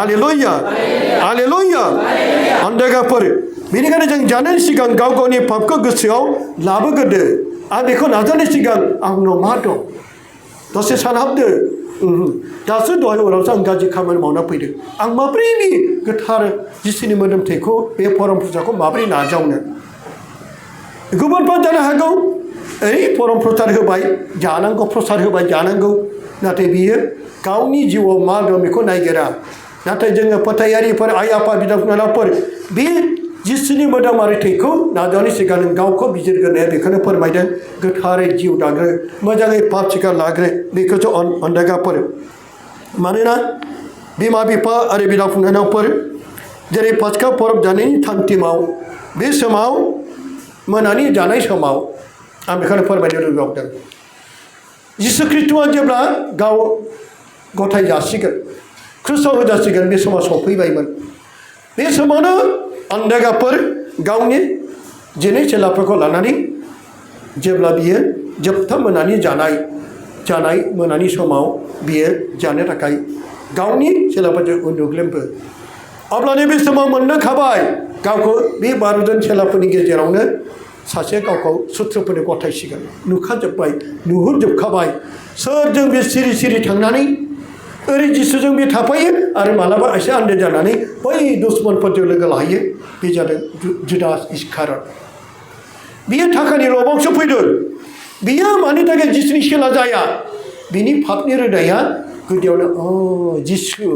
hallelujah hallelujah अन्दागाफोर बेनिखायनो जों जानायनि सिगां गाव गावनि पापखौ गोसोआव लाबोग्रोदो आं बेखौ नाजानायनि सिगां आंनाव मा दं दसे सानहाबदो दासो दहाय उनावसो आं गाज्रि खामानि मावना फैदों आं माब्रै बे गोथार जिसुनि मोदोमथायखौ बे परम फुजाखौ माब्रै नाजावनो गुबुनफ्रा जानो हागौ ओइ परम प्रसाद होबाय जानांगौ प्रसाद होबाय जानांगौ नाथाय बियो गावनि जिउआव मा दं बेखौ नायगिरा नाथाय जोङो फोथायारिफोर आइ आफा बिदा बिनानावफोर बे जिसुनि मोदोमारि थैखौ नाजावनायनि सिगां गावखौ बिजिरग्रोनाया बेखौनो फोरमायदों गोथारै जिउ दाग्रो मोजाङै पाप सिकार लाग्रो बेखौसो अन्दागाफोर मानोना बिमा बिफा आरो बिदा फंबायफोर जेरै पास्का परब जानायनि थांखिमाव बे समाव मोनानि जानाय समाव आं बेखौनो फोरमायनो लुबैदों जिसु ख्रीष्टआ जेब्ला गाव गथाय जासिगोन क्रुसाव होजासिगोन बे समाव सफैबायमोन बे समावनो अन्दागाफोर गावनि जिनै चेलाफोरखौ लानानै जेब्ला बियो जोबथा मोनानि जानाय मोनानि समाव बियो जानो थाखाय गावनि चेलाफोरजों उन्दुग्लोमबो अब्लानो बे समाव मोननो खाबाय गावखौ बे 12 जन चेलाफोरनि गेजेरावनो सासे गावखौ सुथ्रुफोरनो गथायसिगोन नुखाजोब्बाय नुहुरजोबखाबाय सोरजों बे सिरि सिरि थांनानै ओरै जिसुजों बे थाफायो आरो मालाबा एसे आन्दो जानानै बै दुश्मनफोरजों लोगो लाहैयो बे जादों जुदास इस्कारियत बियो थाखानि लबावसो फैदों बियो मानि थाखाय जिसुनि सेला जाया बिनि पापनि रोदाया गुदियावनो जिसु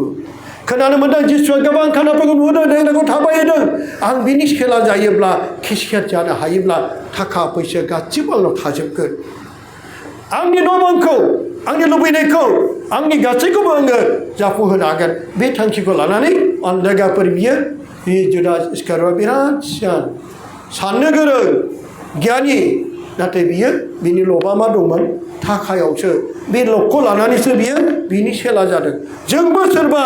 खोनानो मोन्दों जिसुआ गोबां खानाफोरखौ नुदों देहाखौ थाबायदों आं बिनि सेला जायोब्ला खिसियात जानो हायोब्ला थाखा फैसा गासिबो आंनाव थाजोबगोन आंनि न'बांखौ आंनि लुबैनायखौ आंनि गासैखौबो आङो जाफुंहोनो हागोन बे थांखिखौ लानानै अन्दागाफोर बियो बे जुदास इस्कारियतआ बिराद सियान साननो गोरों गियानि नाथाय बियो बिनि लबा मा दंमोन थाखायावसो बे लबखौ लानानैसो बियो बिनि सेला जादों जोंबो सोरबा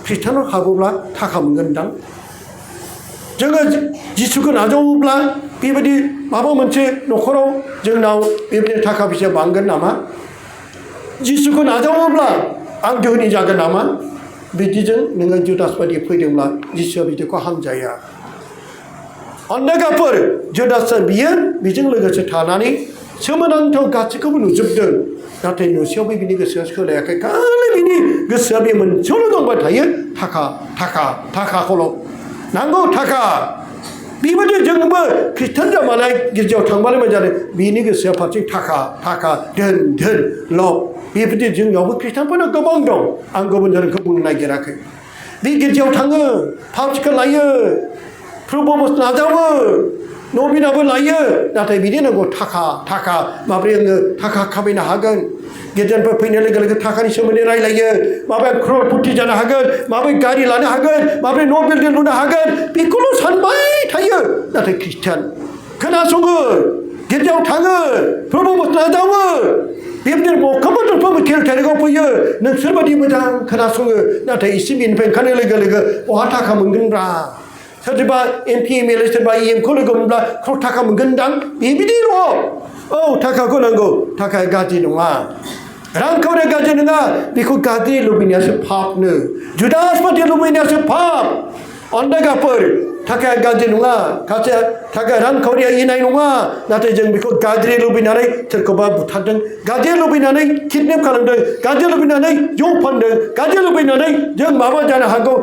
ख्रिस्टानाव हाबोब्ला थाखा मोनगोनदां जोङो जिसुखौ नाजावोब्ला बेबायदि माबा मोनसे न'खराव जोंनाव बेबायदि थाखा फैसा बांगोन नामा जिसुखौ नाजावोब्ला आं धोनि जागोन नामा बिदिजों नोङो जुदास बायदि फैदोंब्ला जिसुआ बिदिखौ हामजाया अन्दागाफोर जुदासआ बियो बेजों लोगोसे थानानै सोमोनांथाव गासैखौबो नुजोबदों नाथाय नुसेयावबो बिनि गोसोआ सोलायाखै खालि बिनि गोसोआ बे मोनसेयावल' दंबाय थायो थाखाखौल' नांगौ थाखा बेबायदि जोंबो ख्रिस्टान जाबालाय गिर्जायाव थांबालाय मा जादों बिनि गोसोआ फारसे थाखा धोन लब बेबायदि जोंनावबो ख्रिस्टानफोरनाव गोबां दं आं गुबुन धोरोमखौ बुंनो नागिराखै बे गिर्जायाव थाङो पाप सिकार लायो प्रभुमस नाजावो नबिनाबो लायो नाथाय बिदि नांगौ थाखा माब्रै आङो थाखा खामायनो हागोन गिर्जानिफ्राय फैनाय लोगो लोगो थाखानि सोमोन्दै रायलायो माब्रै क्ररपति जानो हागोन माब्रै गारि लानो हागोन माब्रै न' बिल्डिं लुनो हागोन बेखौल' सानबाय थायो नाथाय ख्रिस्टान खोनासङो गिर्जायाव थाङो प्रभुमस नाजावो बेबायदिनो बखाबा दरफ्रोमबो खेल थारिखआव फैयो नोंसोरबायदि मोजां खोनासङो नाथाय एसे बेनिफ्राय ओंखारनाय लोगो लोगो बहा थाखा मोनगोनब्रा सोरबा MP MLA सोरबा EMखौ लोगो मोनब्ला थाखा मोनगोनदां बेबायदिल' थाखाखौ नांगौ थाखाया गाज्रि नङा रांखावरिया गाज्रि नङा बेखौ गाज्रि लुबैनायासो पापनो जुदास बायदि लुबैनायासो पाप अन्दागाफोर थाखाया गाज्रि नङा थाखाया रांखावरिया इनाय नङा नाथाय जों बेखौ गाज्रि लुबैनानै सोरखौबा बुथारदों गाज्रि लुबैनानै किडनेप खालामदों गाज्रि लुबैनानै जौ फानदों गाज्रि लुबैनानै जों माबा जानो हागौ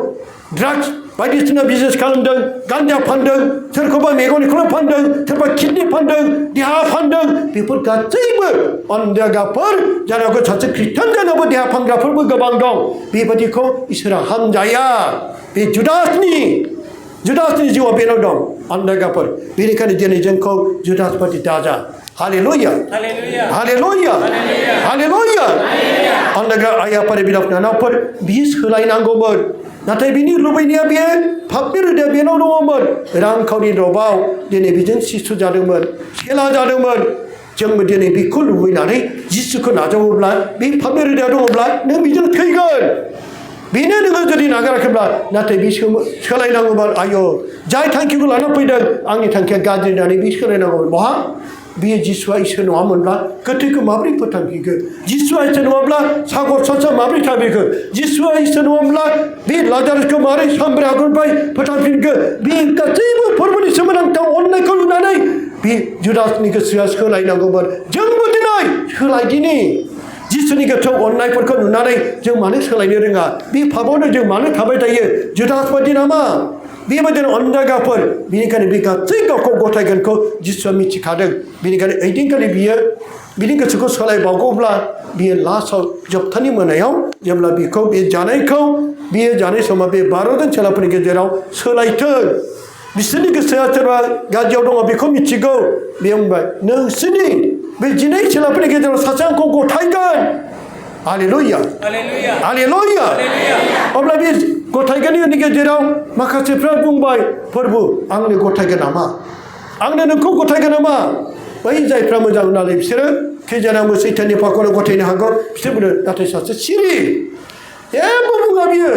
ड्राग्स बायदिसिना बिजनेस खालामदों गान्जा फानदों सोरखौबा मेगनखौनो फानदों सोरबा किडनि फानदों देहा फानदों बेफोर गासैबो अन्दागाफोर जानांगौ सासे ख्रिस्टान जानांगौ देहा फानग्राफोरबो गोबां दं बेबायदिखौ इसोरा हामजाया बे जुदासनि जिउआ बेनाव दं अन्दागाफोर बेनिखायनो दिनै जोंखौ जुदास बायदि दाजा हालेलुया हालेलुया हालेलुया अन्दागा आइ आफा बिदा बिनानावफोर बियो सोलायनांगौमोन नाथाय बिनि लुबैनाया बे पापनि रोदाया बेनाव दङमोन रांखावरि रबाव दिनै बेजों सिसु जादोंमोन सेला जादोंमोन जोंबो दिनै बेखौ लुबैनानै जिसुखौ नाजावोब्ला बे पापनि रोदाया दङब्ला नों बेजों थैगोन बेनो नोङो जुदि नागाराखैब्ला नाथाय बे सोलायनांगौबा आयो जाय थांखिखौ लाना फैदों आंनि थांखिया गाज्रि होननानै बे सोलायनांगौमोन बहा बियो जिसुआ इसोर नङामोनब्ला गोथैखौ माबोरै फोथांफिनखो जिसुआ इसोर नङाब्ला सागर सनसा माबोरै थाबैखो जिसुआ इसोर नङाब्ला बे लाजारसखौ मारै सामब्रागोनबाय फोथांफिनखो बे गासैबो फोरबोनि सोमोनांथाव अननायखौ नुनानै बे जुदासनि गोसोआ सोलायनांगौमोन जोंबो दिनै सोलायदिनि जिसुनि गोथौ अननायफोरखौ नुनानै जों मानो सोलायनो रोङा बे पापावनो जों मानो थाबाय थायो जुदास बादि नामा बेबायदिनो अनजागाफोर बेनिखायनो बे गासै गावखौ गथायगोनखौ जिसुआ मिथिखादों बेनिखायनो ओइदिनखालि बियो बिनि गोसोखौ सोलायबावगौब्ला बियो लास्टआव जोबथानि मोनायाव जेब्ला बिखौ बे जानायखौ बियो जानाय समाव बे 12 जन चेलाफोरनि गेजेराव सोलायथों बिसोरनि गोसोआ सोरबा गाज्रियाव दङ बेखौ मिथिगौ बे बुंबाय नोंसोरनि बे 12 चेलाफोरनि गेजेराव सासे आंखौ गथायगोन हालेलुया हालेलुया अब्ला बे गथायगोननि गेजेराव माखासेफ्रा बुंबाय प्रभु आंनो गथायगोन नामा आंनो नोंखौ गथायगोन नामा बै जायफ्रा मोजां नालाय बिसोरो खैजानाबो सैताननि फाखनाव गथायनो हागौ बिसोर बुङो नाथाय सासे सिरि जेबो बुङा बियो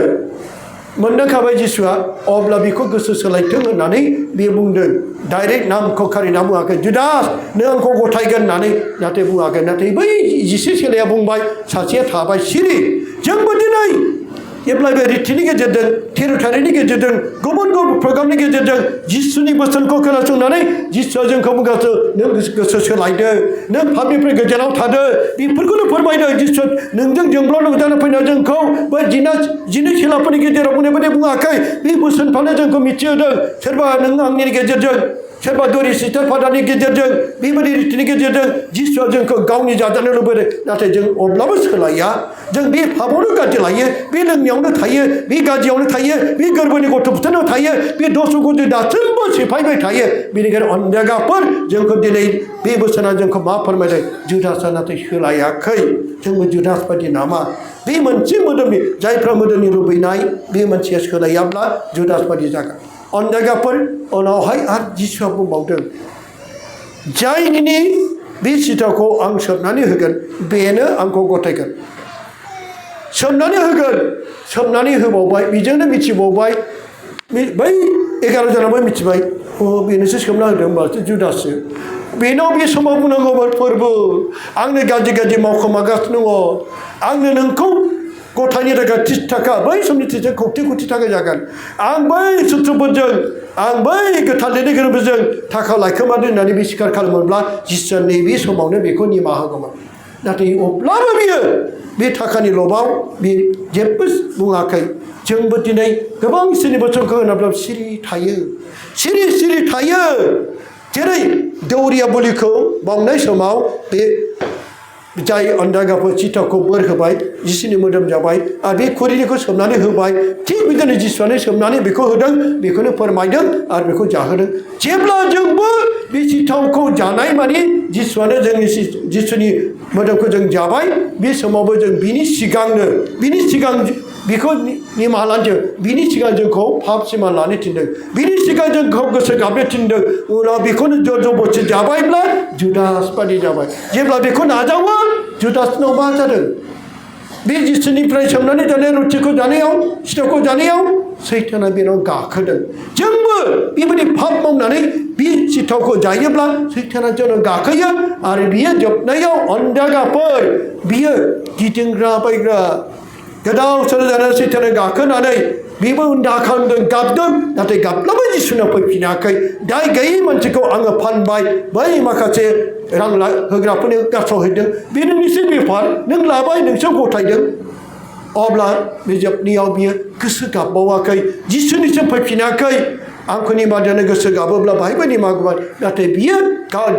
मोनदांखाबाय जिसुआ अब्ला बेखौ गोसो सोलायथों होननानै बियो बुंदों डाइरेक्ट नामखौ खारिना बुङाखै जुदास नों आंखौ गथायगोन होननानै नाथाय बुङाखै नाथाय बै 10 चेलाया बुंबाय सासेया थाबाय सिरि जोंबो दिनै जेब्लाबो रिथिनि गेजेरजों थिरुथारिनि गेजेरजों गुबुन गुबुन प्रग्रामनि गेजेरजों जिसुनि बोसोनखौ खोनासंनानै जिसुआ जोंखौ बुंगासिनो नों गोसो सोलायदो नों पापनिफ्राय गोजानाव थादो बेफोरखौनो फोरमायदो जिसु नोंजों जोंब्ल' नुजानो फैनाय जोंखौ बै 12 चेलाफोरनि गेजेराव बुंनाय बायदि बुङाखै बे बोसोनफ्रानो जोंखौ मिथिहोदों सोरबा नों आंनि गेजेरजों सोरबा दौरि सिस्टार फादारनि गेजेरजों बेबायदि रिथिनि गेजेरजों जिसुआ जोंखौ गावनि जाजानो लुबैदों नाथाय जों अब्लाबो सोलाया जों बे पापावनो गाज्रि लायो बे लोंनायावनो थायो बे गाज्रियावनो थायो बे गोरबोनि गथ' बुथारनायाव थायो बे दसखौ जों दासिमबो सिफायबाय थायो बेनिखायनो अनजागाफोर जोंखौ दिनै बे बोसोना जोंखौ मा फोरमायदों जुदासआ नाथाय सोलायाखै जोंबो जुदास बादि नामा बे मोनसे मोदोमनि जायफ्रा मोदोमनि लुबैनाय बे मोनसेया सोलायाब्ला जुदास बादि जागोन अनजागाफोर उनावहाय आरो जिसुआ बुंबावदों जायनि बे सिथावखौ आं सोबनानै होगोन बेनो आंखौ गथायगोन सोबनानै होबावबाय बेजोंनो मिथिबावबाय बै 11 जनाबो मिथिबाय बेनोसो सोबना होदों होनबासो जुदासो बेनाव बे समाव बुंनांगौमोन फोरबो आंनो गाज्रि मावखोमागासिनो दङ आंनो नोंखौ गथायनि थाखाय 30 थाखा बै समनि 30 कोटि थाखा जागोन आं बै सुथ्रुफोरजों आं बै गोथार लिरनो गोरोंफोरजों थाखा लायखोमादों होननानै बे स्वीकार खालामोब्ला जिसुआ नैबे समावनो बेखौ निमाहा होगौमोन नाथाय अब्लाबो बियो बे थाखानि लबाव बे जेबो बुङाखै जोंबो दिनै गोबां सिनि बोसोनखौ होनाब्ला सिरि थायो जेरै दौरिया बोलिखौ बावनाय समाव बे जाय अनजागाफोर चिताखौ बोर होबाय जिसुनि मोदोम जाबाय आरो बे खुरिनिखौ सोमनानै होबाय थिग बिदिनो जिसुआनो सोमनानै बेखौ होदों बेखौनो फोरमायदों आरो बेखौ जाहोदों जेब्ला जोंबो बे चिताखौ जानाय माने जिसुआनो जोंनि जिसुनि मोदोमखौ जों जाबाय बे समावबो जों बिनि सिगां बेखौ निमाहा लानो बिनि सिगां जोंखौ पाप सिमा लानो थिनदों बिनि सिगां जोंखौ गोसो गाबनो थिनदों उनाव बेखौनो जबरदस्ति जाबायब्ला जुदास बादि जाबाय जेब्ला बेखौ नाजावो जुदासनाव मा जादों बे जिसुनिफ्राय सोमनानै जानाय रुटिखौ जानायाव सिथावखौ जानायाव सैताना बेनाव गाखोदों जोंबो बेबायदि पाप मावनानै बे सिथावखौ जायोब्ला सैताना जोंनाव गाखोयो आरो बियो जोबनायाव अनजागाफोर बियो गिदिंग्रा बायग्रा गोदाव सोराव जानानै सैताना गाखोनानै बेबो उन्दा खालामदों गाबदों नाथाय गाबब्लाबो जिसुनाव फैफिनाखै दाय गैयै मानसिखौ आङो फानबाय बै माखासे रां होग्राफोरनो गारस'हैदों बे नोंनिसो बेफार नों लाबाय नोंसो गथायदों अब्ला बे जोबनायाव बियो गोसो गाबबावाखै जिसुनिसिम फैफिनाखै आंखौ निमाहानो गोसो गाबोब्ला बाहायबो निमाहा नाथाय बियो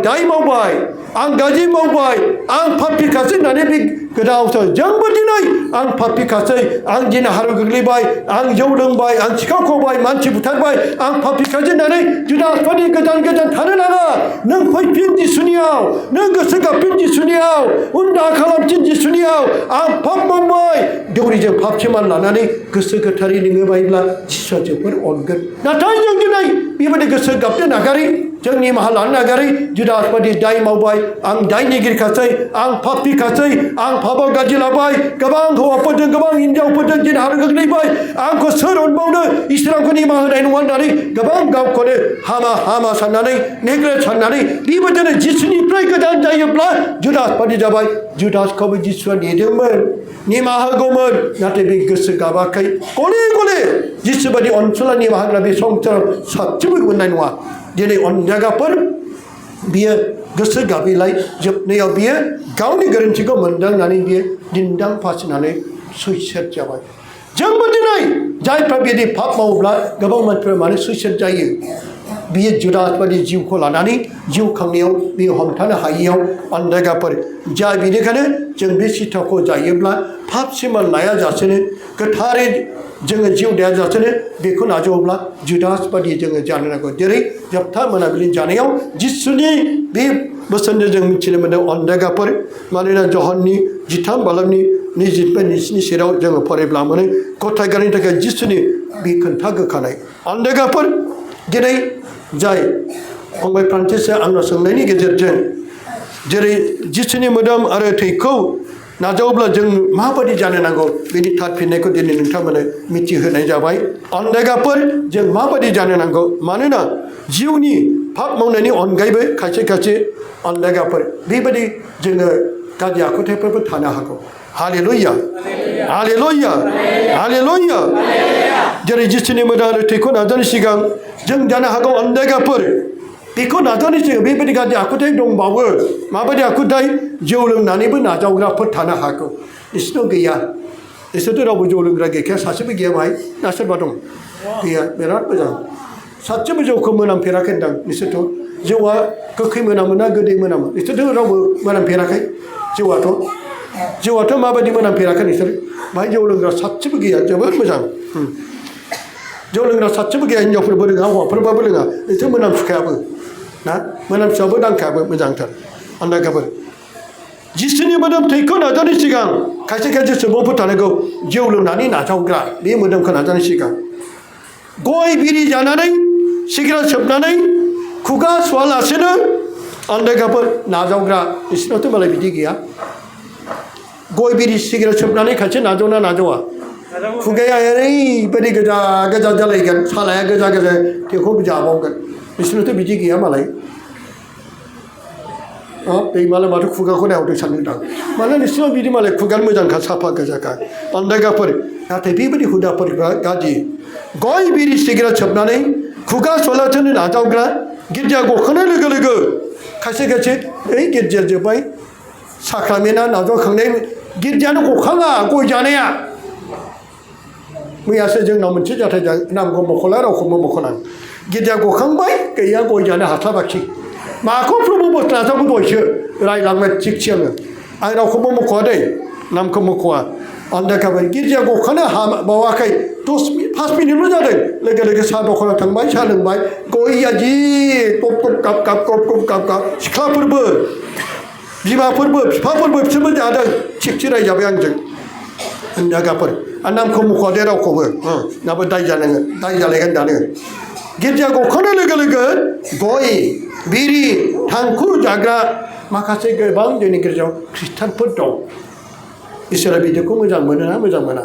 दाय मावबाय आं गाज्रि मावबाय आं पापिखासै होननानै बे गोदाव जोंबो दिनै आं पापिखासै आं दिनै हाराव गोग्लैबाय आं जौ लोंबाय आं सिखाव खावबाय मानसि बुथारबाय आं पापिखासै होननानै जुदासफोरनि गोजान थानो नाङा नों फैफिन जिसुनियाव नों गोसो गाबफिन जिसुनियाव उन्दा खालामफिन जिसुनियाव आं पाप मावबाय दौरिजों पाप सेमान लानानै गोसो गोथारै नोङो बायोब्ला जिसुआ जोबोर अनगोन नाथाय जों दिनै बेबायदि गोसो गाबनो नागारै जोंनि निमाहा लानो नागारै जुदास बादि दाय मावबाय आं दायनिगिरिखासै आं पापिखासै आं पापाव गाज्रि लाबाय गोबां हौवाफोरजों गोबां हिनजावफोरजों जिनाहार गोग्लैबाय आंखौ सोर अनबावनो इसोर आंखौ निमाहा होनाय नङा होननानै गोबां गावखौनो हामा साननानै नेग्लेक्ट साननानै बेबायदिनो जिसुनिफ्राय गोजान जायोब्ला जुदास बादि जाबाय जुदासखौबो जिसुआ नेदोंमोन निमाहा होगौमोन नाथाय बे गोसो गाबाखै गले गले जिसु बादि अनसुला निमाहा होग्रा बे संसाराव साबसिनबो मोननाय नङा दिनै अनजागाफोर बियो गोसो गाबैलाय जोबनायाव बियो गावनि गोरोन्थिखौ मोनदांनानै बियो दिन्दां फासिनानै सुइसाइड जाबाय जोंबो दिनै जायफ्रा बिदि पाप मावोब्ला गोबां मानसिफ्रा मानो सुइसाइड जायो बियो जुदास बादि जिउखौ लानानै जिउ खांनायाव बियो हमथानो हायैयाव अनजागाफोर जा बेनिखायनो जों बे सिथाखौ जायोब्ला पाप सिमान लायाजासेनो गोथारै जोङो जिउ दायाजासेनो बेखौ नाजावोब्ला जुदास बादि जोङो जानो नांगौ जेरै जोबथा मोनाबिलि जानायाव जिसुनि बे बोसोनजों जों मिथिनो मोनदों अनजागाफोर मानोना जहननि 13 बालामनि 27 सेराव जोङो फरायब्ला मोनो गथायगारनि थाखाय जिसुनि बे खोन्था गोखानाय अनजागाफोर दिनै जाय फंबाय फ्रान्सिसआ आंनाव सोंनायनि गेजेरजों जेरै जिसुनि मोदोम आरो थैखौ नाजावोब्ला जों माबायदि जानो नांगौ बेनि थार फिननायखौ दिनै नोंथांमोननो मिथिहोनाय जाबाय अनजागाफोर जों माबायदि जानो नांगौ मानोना जिउनि पाप मावनायनि अनगायैबो खायसे अनजागाफोर बेबायदि जोङो गाज्रि आखुथायफोरबो थानो हागौ हालेलुया हालेलुया हालेलुया जेरै जिसुनि मोदोम आरो थैखौ नाजानायनि सिगां जों जानो हागौ अनजागाफोर बेखौ नाजानायनि सिगां बेबायदि गाज्रि आखुथाय दंबावो माबायदि आखुथाय जौ लोंनानैबो नाजावग्राफोर थानो हागौ इसोरनाव गैया इसोरथ' रावबो जौ लोंग्रा गैखाया सासेबो गैया बाहाय ना सोरबा दं गैया बिराद मोजां सासेबो जौखौ मोनामफेराखै होनदां नोंसोरथ' जौआ गोखै मोनामो ना गोदै मोनामो नोंसोरथ' रावबो मोनामफेराखै जौआथ' माबायदि मोनामफेराखै नोंसोर बाहाय जौ लोंग्रा सासेबो गैया जोबोद मोजां जौ लोंग्रा सासेबो गैया हिनजावफोरबो लोङा हौवाफोरबाबो लोङा नोंसोर मोनामसुखायाबो ना मोनामसुआबो दांखायाबो मोजांथार अनजागाफोर जिसुनि मोदोम थैखौ नाजानायनि सिगां खायसे सुबुंफोर थानांगौ जौ लोंनानै नाजावग्रा बे मोदोमखौ नाजानायनि सिगां गय बिरि जानानै सिगारेट सोबनानै खुगा सुवालासेनो अनजागाफोर नाजावग्रा बिसोरनावथ' मालाय बिदि गैया गय बिरि सिगारेट सोबनानै खायसे नाजावना नाजावा खुगाया ओरैबायदि गोजा जालायगोन सालाया गोजा थेवखौ जाबावगोन बिसोरनावथ' बिदि गैया मालाय बे मालाय माथो खुगाखौ नायहरदों सानदों मानो नोंसोरनाव बिदि मालाय खुगानो मोजांखा साफा गोजाखा अनजागाफोर नाथाय बेबायदि हुदाफोरफ्रा गाज्रि गय बिरि सिगारेट सोबनानै खुगा सलाथोनो नाजावग्रा गिर्जा गखांनाय लोगो लोगो खायसे ओइ गिर्जाया जोब्बाय साख्रामेन्टआ नाजावखांनाय गिर्जायानो गखाङा गय जानाया मैयासो जोंनाव मोनसे जाथाय नामखौ मख'ला रावखौबो मख'नां गिर्जा गखांबाय गैया गय जानो हास्लाबाखै माखौ प्रभु नाजावगौ दहायसो रायलांबाय थिगसै आं रावखौबो मख'वा दै नामखौ मख'वा अनजागाफोर गिर्जा गखानो बावाखै 5 मिनिटल' जादों लोगो लोगो साहा दखानाव थांबाय साहा लोंबाय गयआ जि टप गाब सिख्लाफोरबो बिमाफोरबो बिफाफोरबो बिसोरबो जादों थिगसै रायजाबाय आंजों अनजागाफोर आं नामखौ मख'वा दे रावखौबो नाबो दाय जालायगोन दानो गिर्जा गखांनाय लोगो लोगो गय बिरि थांखु जाग्रा माखासे गोबां जोंनि गिर्जायाव ख्रिस्टानफोर दं इसोरा बिदिखौ मोजां मोनो ना मोजां मोना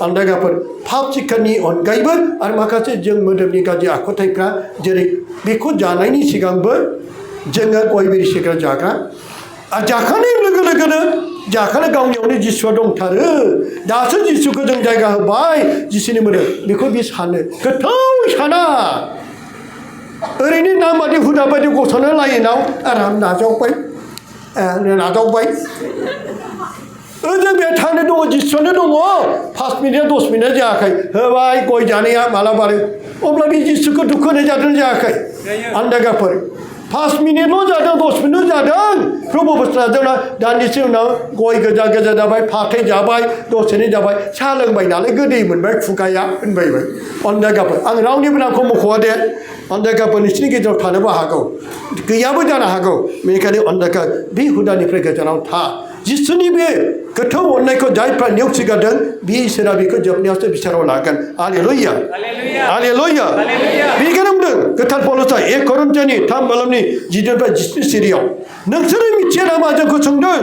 अनजागाफोर पाप शिक्षानि अनगायैबो आरो माखासे जों मोदोमनि गाज्रि आखुथायफ्रा जेरै बेखौ जानायनि सिगांबो जोङो गय बिरि सिगारेट जाग्रा आरो जाखांनाय लोगो लोगोनो गावनियावनो जिसुआ दंथारो दासो जिसुखौ जों जायगा होबाय जिसुनि मोदोम बेखौ बे सानो गोथौ साना ओरैनो नामबादि हुदा बायदि गसंना लाइनाव आराम नाजावबाय ओजों बे थांनो दङ जिसुआनो दङ 5 मिनिट 10 मिनिट जायाखै होबाय गय जानाया मालाबानो अब्ला बे जिसुखौ दुखु होनाय जादों जायाखै अनजागाफोर 5 मिनिटल' जादों 10 मिनिट जादों प्रभु नाजावना दान्दिसे उनाव गय गोजा जाबाय फाथै जाबाय दसेनो जाबाय साहा लोंबाय नालाय गोदै मोनबाय खुगाया होनबायबाय अनजागाफोर आं रावनिबो नामखौ मख'वा दे अनजागाफोर नोंसिनि गेजेराव थानोबो हागौ गैयाबो जानो हागौ बेनिखायनो अनजागा बे हुदानिफ्राय गोजानाव था जिसुनि बे गोथौ अननायखौ जायफ्रा नेवसिगारदों बे इसोरा बेखौ जोबनायावसो बिसाराव लागोन हालेलुया हालेलुया बेनिखायनो बुंदों गोथार पौलुसआ 1 करिन्थियानि 3:7 सिरियाव नोंसोरो मिथिया नामा जोंखौ सोंदों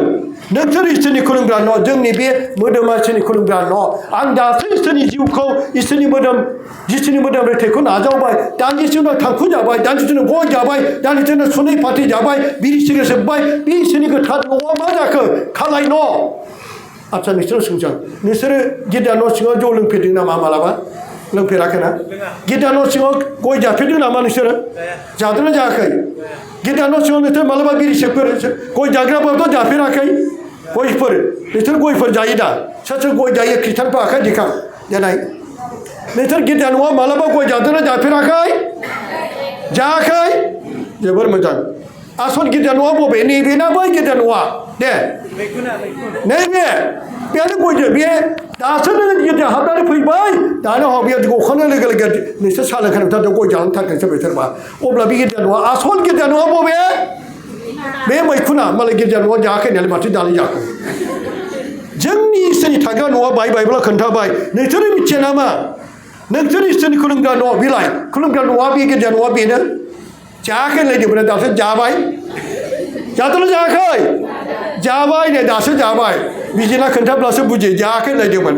नोंसोर इसोरनि खुलुमग्रा न' जोंनि बे मोदोमा इसोरनि खुलुमग्रा न' आं दासो इसोरनि जिउखौ इसोरनि मोदोम जिसुनि मोदोम रोथैखौ नाजावबाय दान्दिसे उनाव थांखु जाबाय दान्दिसे उनाव गय जाबाय दान्दिसे उनाव सुनै फाथै जाबाय बिरि सिगारेट सोब्बाय बे इसोरनि गोथार न'आ मा जाखो खालाय न' आच्चा नोंसोरो सोंसां नोंसोरो गिर्जा न' सिङाव जौ लोंफेरदों नामा मालाबा लोंफेराखै ना गिर्जा न' सिङाव गय जाफेरदों नामा नोंसोरो जादोंना जायाखै गिर्जा न' सिङाव नोंसोर मालाबा बिरि सोबफोर गय जाग्राफोरथ' जाफेराखै गयफोर नोंसोर गयफोर जायो दा सोर सोर गय जायो ख्रिस्टानफ्रा आखाइ दिखां देनाय नोंसोर गिर्जा न'आव मालाबा गय जादोंना जाफेराखै जायाखै जोबोर मोजां आसल गिर्जा न'आ बबे नैबेना बै गिर्जा न'आ दे नैबे बेनो गयजों बे दासो नोङो गिर्जा हाबनानै फैबाय दानो हक बेयो गखांनाय लोगो लोगो नोंसोर साहा लोंखानाय गय जालांथारगोन सोरबा सोरबा अब्ला बे गिर्जा न'आ आसल गिर्जा न'आ बबे बे मैखुना मालाय गिर्जा न'आव जायाखै होननानै माथो दालाय जाखो जोंनि इसोरनि थाग्रा न'आ बायबायब्ला खोन्थाबाय नोंसोरो मिथिया नामा नोंसोर इसोरनि खुलुमग्रा न' बेलाय खुलुमग्रा न'आ बे गिर्जा न'आ बेनो जायाखै होनलायदोंमोन दासो जाबाय जादोंना जायाखै जाबाय नै दासो जाबाय बिदिना खोन्थाब्लासो बुजियो जायाखै होनलायदोंमोन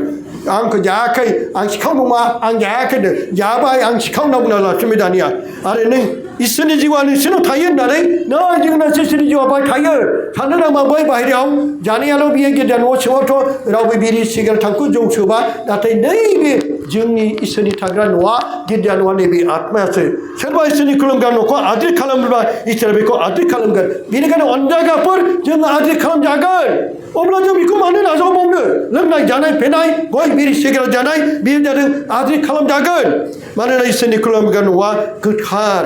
आंखौ जायाखै आं सिखाव नङा आं जायाखै होनदों जाबाय आं सिखाव होनना बुंना लाफिनबाय दानिया आरो नों इसोरनि जिउआ नोंसोरनाव थायो होननानै नै जोंना इसोरनि जिउआ बाहाय थायो साननो नामा बै बाहेरायाव जानायाल' बियो गिर्जा न' सिङावथ' रावबो बिरि सिगारेट थांखु जौ सोबा नाथाय नैबे जोंनि इसोरनि थाग्रा न'आ गिर्जा न'आ नैबे आत्मायासो सोरबा इसोरनि खुलुमग्रा न'खौ आद्रि खालामोब्ला इसोरा बेखौ आद्रि खालामगोन बेनिखायनो अनजायगाफोर जों आद्रि खालामजागोन अब्ला जों बेखौ मानो नाजावबावनो लोंनाय जानाय फेनाय गय बिरि सिगारेट जानाय बेयो जादों आद्रि खालामजागोन मानोना इसोरनि खुलुमग्रा न'आ गोथार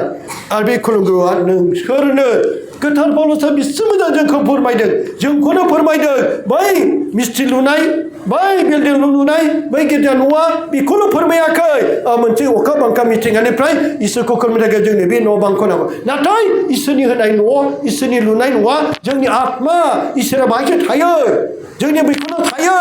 आरो बे खुलुमग्राया नोंसोरनो गोथार पौलुसआ बेसे मोजां जोंखौ फोरमायदों जोंखौनो फोरमायदों बै मिस्थि लुनाय बै बिल्डिं लुनाय बै गिर्जा न'आ बेखौल' फोरमायाखै मोनसे अखा बांखा मिथिंगानिफ्राय इसोरखौ खुलुमनो थाखाय जोंनि बे न' बांखौ नांगौ नाथाय इसोरनि होनाय न' इसोरनि लुनाय न'आ जोंनि आत्मा इसोरा बाहायसो थायो जोंनि बेखौनो थायो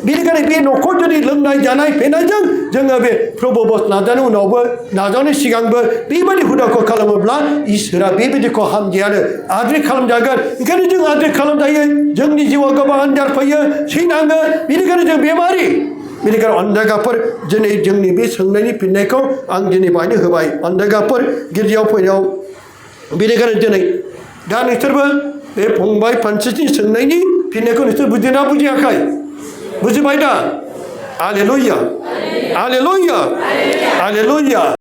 बेनिखायनो बे न'खौ जुदि लोंनाय जानाय फेनायजों जोङो बे प्रभुबस नाजानाय उनावबो नाजानाय सिगांबो बेबायदि हुदाखौ खालामोब्ला इसोरा बेबायदिखौ हामजायानो आद्रि खालामजागोन ओंखायनो जों आद्रि खालामजायो जोंनि जिउआव गोबां आन्जार फैयो सैनाङो बेनिखायनो जों बेमारि बेनिखायनो अनजायगाफोर दिनै जोंनि बे सोंनायनि फिननायखौ आं दिनै बाहायनो होबाय अनजायगाफोर गिर्जायाव फैनायाव बेनिखायनो दिनै दा नोंसोरबो बे फंबाय फ्रान्सिसनि सोंनायनि फिननायखौ नोंसोर बुजिना बुजियाखै बुजिबाय दा हालेलुया हालेलुया हालेलुया